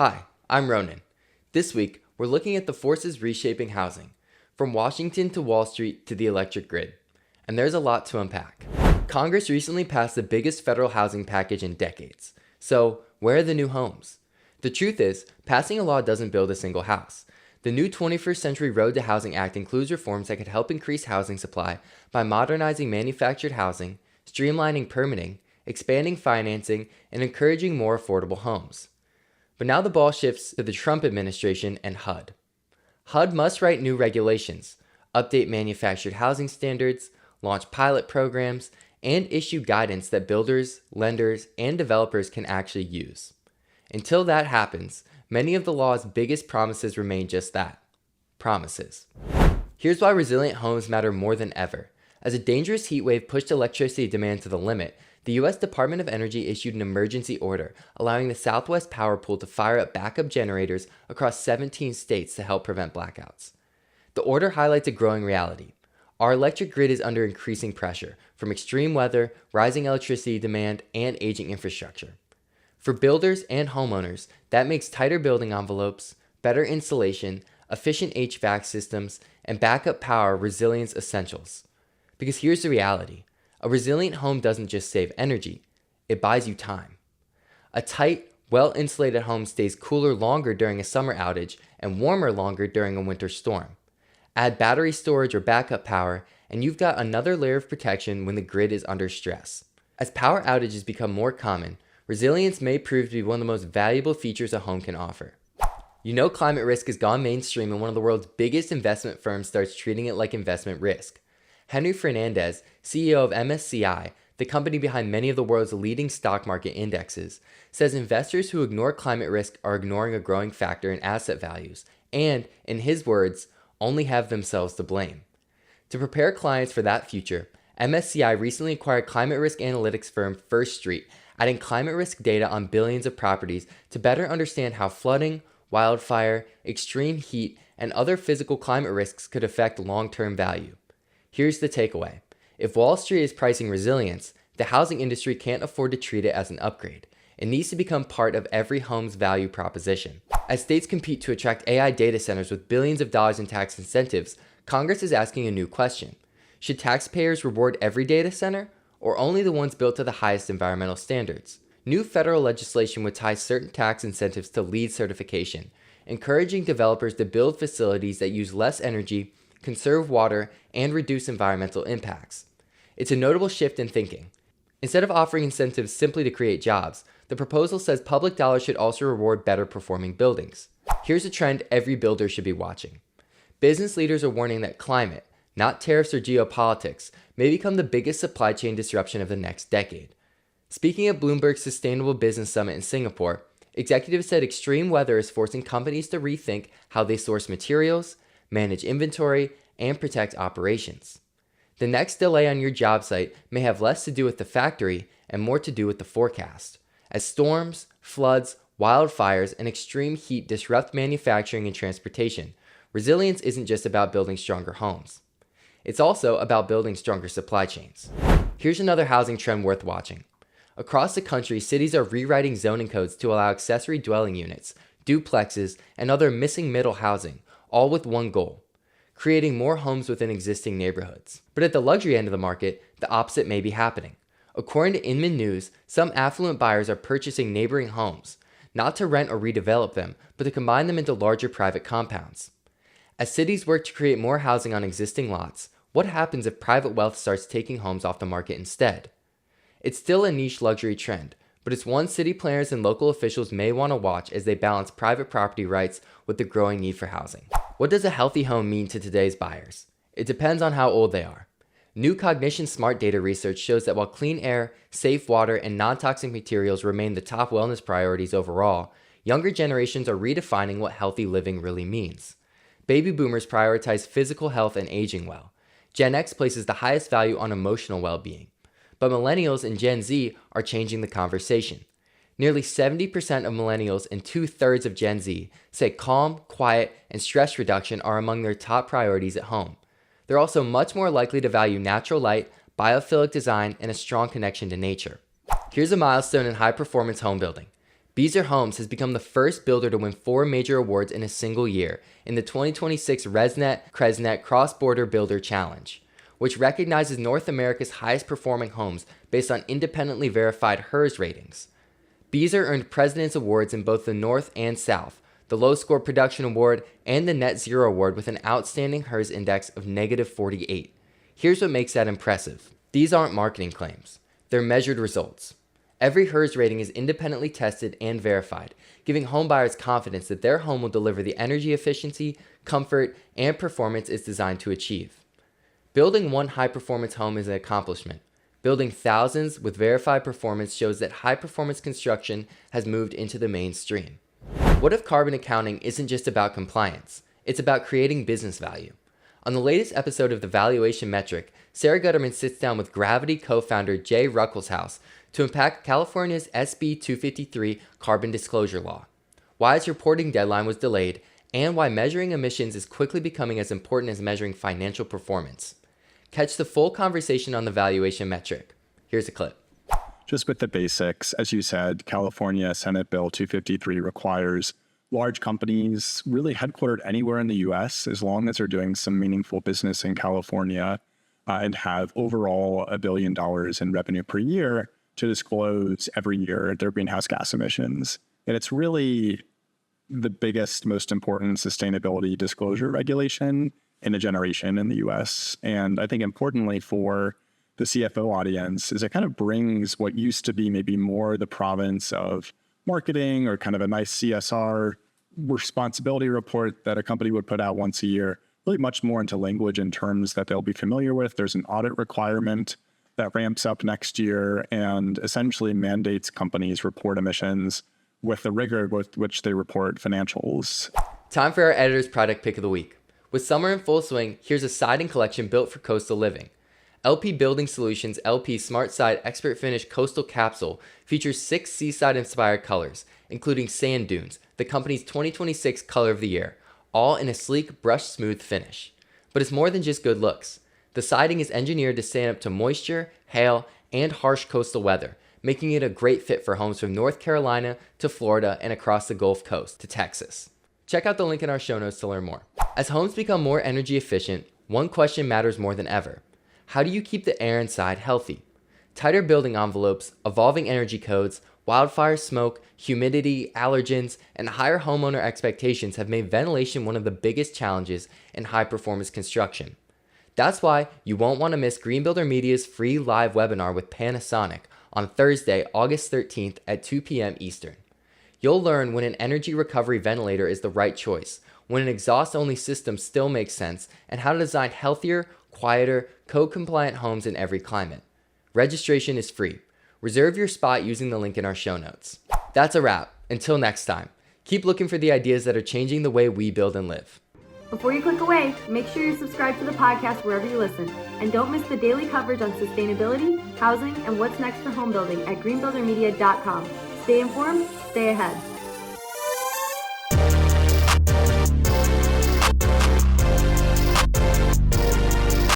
Hi, I'm Ronan. This week, we're looking at the forces reshaping housing, from Washington to Wall Street to the electric grid. And there's a lot to unpack. Congress recently passed the biggest federal housing package in decades. So, where are the new homes? The truth is, passing a law doesn't build a single house. The new 21st Century Road to Housing Act includes reforms that could help increase housing supply by modernizing manufactured housing, streamlining permitting, expanding financing, and encouraging more affordable homes. But now the ball shifts to the Trump administration and HUD. HUD must write new regulations, update manufactured housing standards, launch pilot programs, and issue guidance that builders, lenders, and developers can actually use. Until that happens, many of the law's biggest promises remain just that, promises. Here's why resilient homes matter more than ever. As a dangerous heat wave pushed electricity demand to the limit, the U.S. Department of Energy issued an emergency order allowing the Southwest Power Pool to fire up backup generators across 17 states to help prevent blackouts. The order highlights a growing reality. Our electric grid is under increasing pressure from extreme weather, rising electricity demand, and aging infrastructure. For builders and homeowners, that makes tighter building envelopes, better insulation, efficient HVAC systems, and backup power resilience essentials. Because here's the reality. A resilient home doesn't just save energy, it buys you time. A tight, well-insulated home stays cooler longer during a summer outage and warmer longer during a winter storm. Add battery storage or backup power, and you've got another layer of protection when the grid is under stress. As power outages become more common, resilience may prove to be one of the most valuable features a home can offer. You know climate risk has gone mainstream and one of the world's biggest investment firms starts treating it like investment risk. Henry Fernandez, CEO of MSCI, the company behind many of the world's leading stock market indexes, says investors who ignore climate risk are ignoring a growing factor in asset values and, in his words, only have themselves to blame. To prepare clients for that future, MSCI recently acquired climate risk analytics firm First Street, adding climate risk data on billions of properties to better understand how flooding, wildfire, extreme heat, and other physical climate risks could affect long-term value. Here's the takeaway. If Wall Street is pricing resilience, the housing industry can't afford to treat it as an upgrade. It needs to become part of every home's value proposition. As states compete to attract AI data centers with billions of dollars in tax incentives, Congress is asking a new question. Should taxpayers reward every data center, or only the ones built to the highest environmental standards? New federal legislation would tie certain tax incentives to LEED certification, encouraging developers to build facilities that use less energy, conserve water, and reduce environmental impacts. It's a notable shift in thinking. Instead of offering incentives simply to create jobs, the proposal says public dollars should also reward better performing buildings. Here's a trend every builder should be watching. Business leaders are warning that climate, not tariffs or geopolitics, may become the biggest supply chain disruption of the next decade. Speaking at Bloomberg's Sustainable Business Summit in Singapore, executives said extreme weather is forcing companies to rethink how they source materials, manage inventory, and protect operations. The next delay on your job site may have less to do with the factory and more to do with the forecast. As storms, floods, wildfires, and extreme heat disrupt manufacturing and transportation, resilience isn't just about building stronger homes. It's also about building stronger supply chains. Here's another housing trend worth watching. Across the country, cities are rewriting zoning codes to allow accessory dwelling units, duplexes, and other missing middle housing, all with one goal: creating more homes within existing neighborhoods. But at the luxury end of the market, the opposite may be happening. According to Inman News, some affluent buyers are purchasing neighboring homes, not to rent or redevelop them, but to combine them into larger private compounds. As cities work to create more housing on existing lots, what happens if private wealth starts taking homes off the market instead? It's still a niche luxury trend, but it's one city planners and local officials may want to watch as they balance private property rights with the growing need for housing. What does a healthy home mean to today's buyers? It depends on how old they are. New Cognition Smart Data research shows that while clean air, safe water, and non-toxic materials remain the top wellness priorities overall, younger generations are redefining what healthy living really means. Baby boomers prioritize physical health and aging well. Gen X places the highest value on emotional well-being. But millennials and Gen Z are changing the conversation. Nearly 70% of millennials and 2/3 of Gen Z say calm, quiet, and stress reduction are among their top priorities at home. They're also much more likely to value natural light, biophilic design, and a strong connection to nature. Here's a milestone in high-performance home building. Beazer Homes has become the first builder to win 4 major awards in a single year in the 2026 ResNet Cross-Border Builder Challenge, which recognizes North America's highest performing homes based on independently verified HERS ratings. Beazer earned President's Awards in both the North and South, the Low Score Production Award, and the Net Zero Award with an outstanding HERS index of -48. Here's what makes that impressive. These aren't marketing claims. They're measured results. Every HERS rating is independently tested and verified, giving homebuyers confidence that their home will deliver the energy efficiency, comfort, and performance it's designed to achieve. Building one high-performance home is an accomplishment. Building thousands with verified performance shows that high-performance construction has moved into the mainstream. What if carbon accounting isn't just about compliance? It's about creating business value. On the latest episode of The Valuation Metric, Sarah Gutterman sits down with Gravity co-founder Jay Ruckelshaus to unpack California's SB 253 carbon disclosure law, why its reporting deadline was delayed, and why measuring emissions is quickly becoming as important as measuring financial performance. Catch the full conversation on The Valuation Metric. Here's a clip. Just with the basics, as you said, California Senate Bill 253 requires large companies really headquartered anywhere in the U.S., as long as they're doing some meaningful business in California and have overall $1 billion in revenue per year, to disclose every year their greenhouse gas emissions. And it's really the biggest, most important sustainability disclosure regulation in a generation in the US. And I think importantly for the CFO audience is it kind of brings what used to be maybe more the province of marketing or kind of a nice CSR responsibility report that a company would put out once a year, really much more into language and terms that they'll be familiar with. There's an audit requirement that ramps up next year and essentially mandates companies report emissions with the rigor with which they report financials. Time for our editor's product pick of the week. With summer in full swing, here's a siding collection built for coastal living. LP Building Solutions LP Smart Side Expert Finish Coastal Capsule features 6 seaside-inspired colors, including sand dunes, the company's 2026 color of the year, all in a sleek, brush-smooth finish. But it's more than just good looks. The siding is engineered to stand up to moisture, hail, and harsh coastal weather, making it a great fit for homes from North Carolina to Florida and across the Gulf Coast to Texas. Check out the link in our show notes to learn more. As homes become more energy efficient, one question matters more than ever. How do you keep the air inside healthy? Tighter building envelopes, evolving energy codes, wildfire smoke, humidity, allergens, and higher homeowner expectations have made ventilation one of the biggest challenges in high-performance construction. That's why you won't want to miss Green Builder Media's free live webinar with Panasonic on Thursday, August 13th at 2 p.m. Eastern. You'll learn when an energy recovery ventilator is the right choice, when an exhaust-only system still makes sense, and how to design healthier, quieter, code-compliant homes in every climate. Registration is free. Reserve your spot using the link in our show notes. That's a wrap. Until next time, keep looking for the ideas that are changing the way we build and live. Before you click away, make sure you subscribe to the podcast wherever you listen. And don't miss the daily coverage on sustainability, housing, and what's next for home building at greenbuildermedia.com. Stay informed, stay ahead.